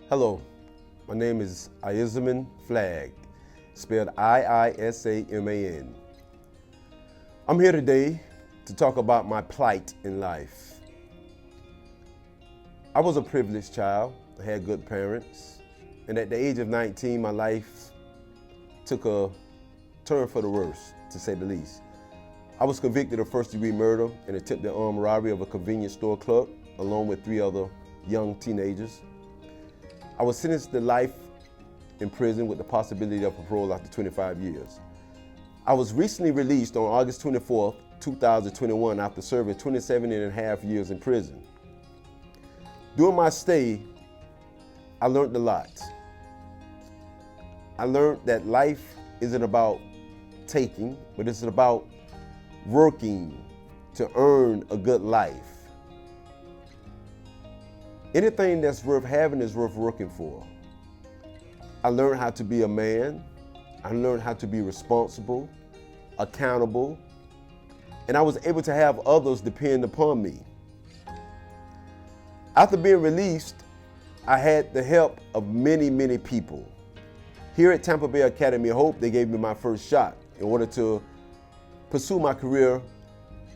Hello, my name is Iisaman Flagg, spelled I-I-S-A-M-A-N. I'm here today to talk about my plight in life. I was a privileged child. I had good parents. And at the age of 19, my life took a turn for the worse, to say the least. I was convicted of first-degree murder and attempted armed robbery of a convenience store clerk, along with 3 other young teenagers. I was sentenced to life in prison with the possibility of parole after 25 years. I was recently released on August 24th, 2021 after serving 27 and a half years in prison. During my stay, I learned a lot. I learned that life isn't about taking, but it's about working to earn a good life. Anything that's worth having is worth working for. I learned how to be a man. I learned how to be responsible, accountable, and I was able to have others depend upon me. After being released, I had the help of many people. Here at Tampa Bay Academy of Hope, they gave me my first shot in order to pursue my career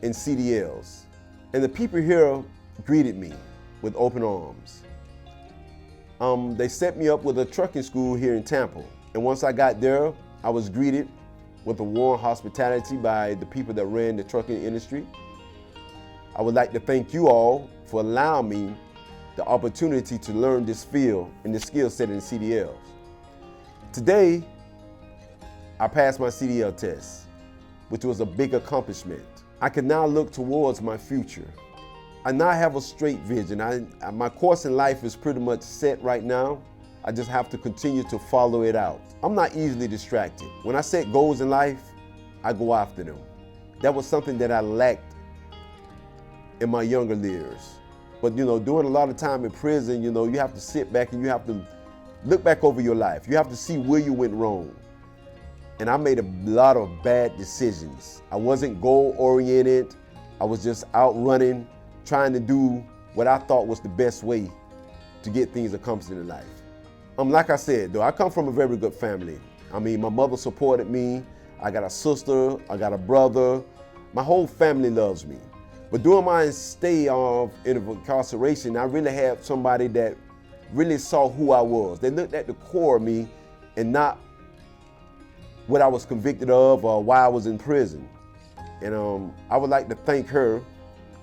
in CDLs. And the people here greeted me with open arms. They set me up with a trucking school here in Tampa. And once I got there, I was greeted with a warm hospitality by the people that ran the trucking industry. I would like to thank you all for allowing me the opportunity to learn this field and the skill set in CDLs. Today, I passed my CDL test, which was a big accomplishment. I can now look towards my future. I now have a straight vision. My course in life is pretty much set right now. I just have to continue to follow it out. I'm not easily distracted. When I set goals in life, I go after them. That was something that I lacked in my younger years. But during a lot of time in prison, you have to sit back and you have to look back over your life. You have to see where you went wrong. And I made a lot of bad decisions. I wasn't goal-oriented. I was just out running, trying to do what I thought was the best way to get things accomplished in life. Like I said, though, I come from a very good family. My mother supported me. I got a sister, I got a brother. My whole family loves me. But during my stay in incarceration, I really had somebody that really saw who I was. They looked at the core of me and not what I was convicted of or why I was in prison. And I would like to thank her,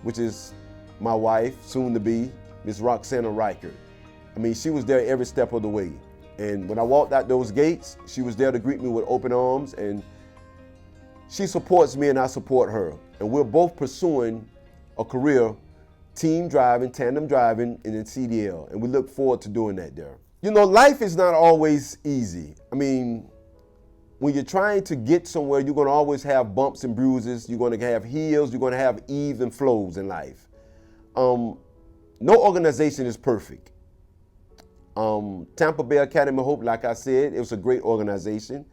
which is my wife, soon to be, Miss Roxana Riker. She was there every step of the way. And when I walked out those gates, she was there to greet me with open arms, and she supports me and I support her. And we're both pursuing a career, team driving, tandem driving in the CDL, and we look forward to doing that there. Life is not always easy. When you're trying to get somewhere, you're gonna always have bumps and bruises, you're gonna have hills, you're gonna have eves and flows in life. No organization is perfect. Tampa Bay Academy of Hope, like I said, it was a great organization.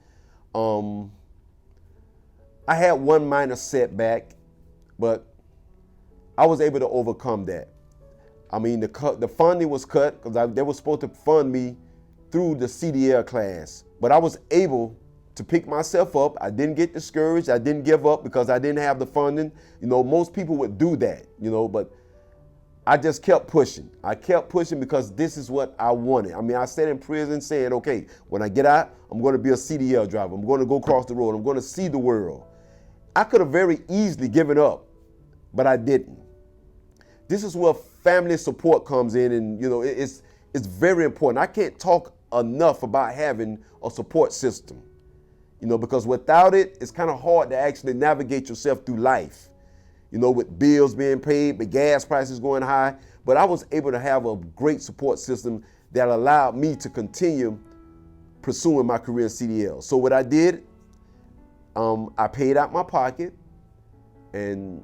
I had one minor setback, but I was able to overcome that. The funding was cut because they were supposed to fund me through the CDL class, but I was able to pick myself up. I didn't get discouraged. I didn't give up because I didn't have the funding. Most people would do that, but I just kept pushing. I kept pushing because this is what I wanted. I sat in prison saying, okay, when I get out, I'm going to be a CDL driver. I'm going to go across the road. I'm going to see the world. I could have very easily given up, but I didn't. This is where family support comes in, and it's very important. I can't talk enough about having a support system, because without it, it's kind of hard to actually navigate yourself through life. With bills being paid, with gas prices going high. But I was able to have a great support system that allowed me to continue pursuing my career in CDL. So what I did, I paid out my pocket and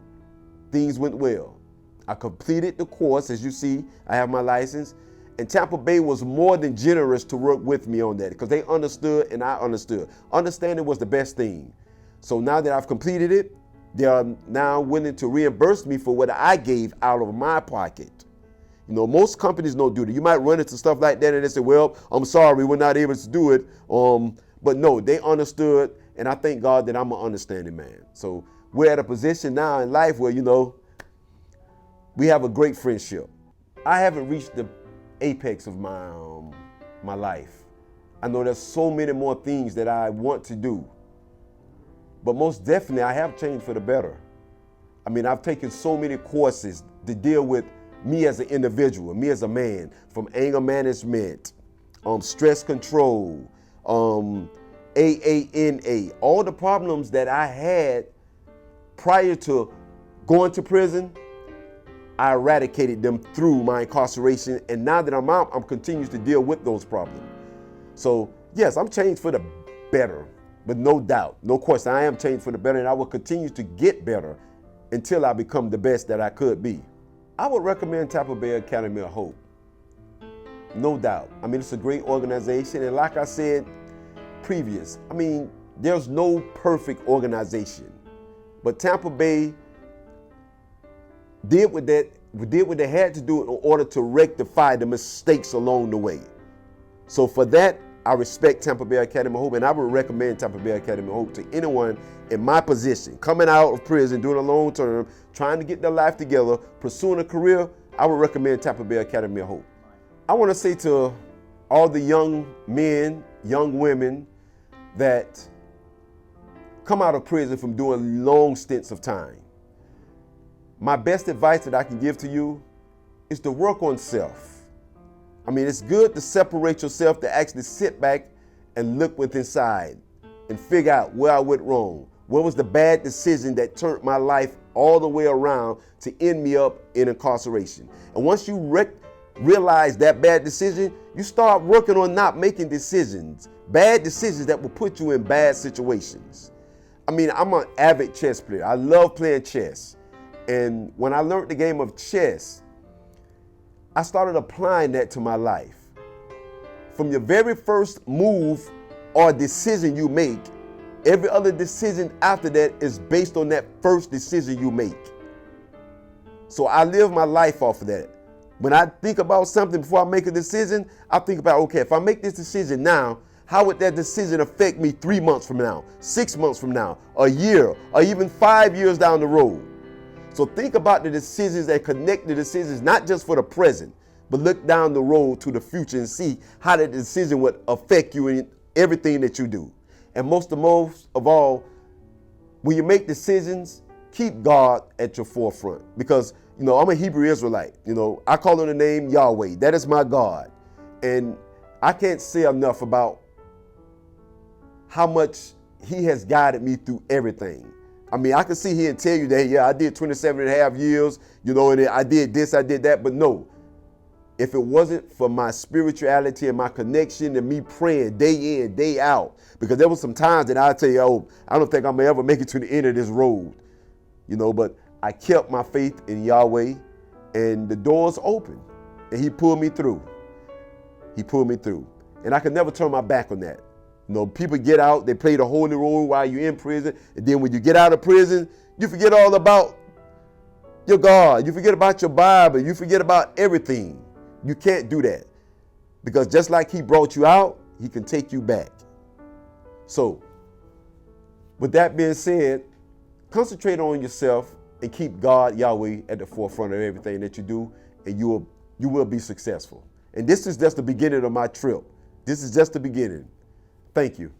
things went well. I completed the course. As you see, I have my license. And Tampa Bay was more than generous to work with me on that because they understood and I understood. Understanding was the best thing. So now that I've completed it, they are now willing to reimburse me for what I gave out of my pocket. You know, most companies don't do that. You might run into stuff like that and they say, well, I'm sorry, we're not able to do it. But no, they understood, and I thank God that I'm an understanding man. So we're at a position now in life where, you know, we have a great friendship. I haven't reached the apex of my life. I know there's so many more things that I want to do. But most definitely, I have changed for the better. I mean, I've taken so many courses to deal with me as an individual, me as a man, from anger management, stress control, AANA, all the problems that I had prior to going to prison, I eradicated them through my incarceration. And now that I'm out, I'm continuing to deal with those problems. So yes, I'm changed for the better, but no doubt, no question, I am changed for the better, and I will continue to get better until I become the best that I could be. I would recommend Tampa Bay Academy of Hope. No doubt. I mean, it's a great organization, and like I said previous, I mean, there's no perfect organization, but Tampa Bay did what they had to do in order to rectify the mistakes along the way. So for that, I respect Tampa Bay Academy of Hope, and I would recommend Tampa Bay Academy of Hope to anyone in my position, coming out of prison, doing a long term, trying to get their life together, pursuing a career. I would recommend Tampa Bay Academy of Hope. I want to say to all the young men, young women that come out of prison from doing long stints of time, my best advice that I can give to you is to work on self. I mean, it's good to separate yourself, to actually sit back and look within inside and figure out where I went wrong. What was the bad decision that turned my life all the way around to end me up in incarceration? And once you realize that bad decision, you start working on not making bad decisions that will put you in bad situations. I mean, I'm an avid chess player. I love playing chess. And when I learned the game of chess, I started applying that to my life. From your very first move or decision you make, every other decision after that is based on that first decision you make. So I live my life off of that. When I think about something before I make a decision, I think about, okay, if I make this decision now, how would that decision affect me 3 months from now, 6 months from now, a year, or even 5 years down the road? So think about the decisions that connect the decisions, not just for the present, but look down the road to the future and see how that decision would affect you in everything that you do. And most of all, when you make decisions, keep God at your forefront. Because, you know, I'm a Hebrew Israelite. You know, I call on the name Yahweh. That is my God. And I can't say enough about how much he has guided me through everything. I mean, I can sit here and tell you that, yeah, I did 27 and a half years, you know, and I did this, I did that. But no, if it wasn't for my spirituality and my connection and me praying day in, day out, because there was some times that I'd tell you, oh, I don't think I'm gonna ever make it to the end of this road, you know, but I kept my faith in Yahweh, and the doors opened, and he pulled me through. He pulled me through. And I could never turn my back on that. You know, people get out, they play the holy role while you're in prison, and then when you get out of prison, you forget all about your God, you forget about your Bible, you forget about everything. You can't do that, because just like he brought you out, he can take you back. So, with that being said, concentrate on yourself and keep God, Yahweh, at the forefront of everything that you do, and you will be successful. And this is just the beginning of my trip. This is just the beginning. Thank you.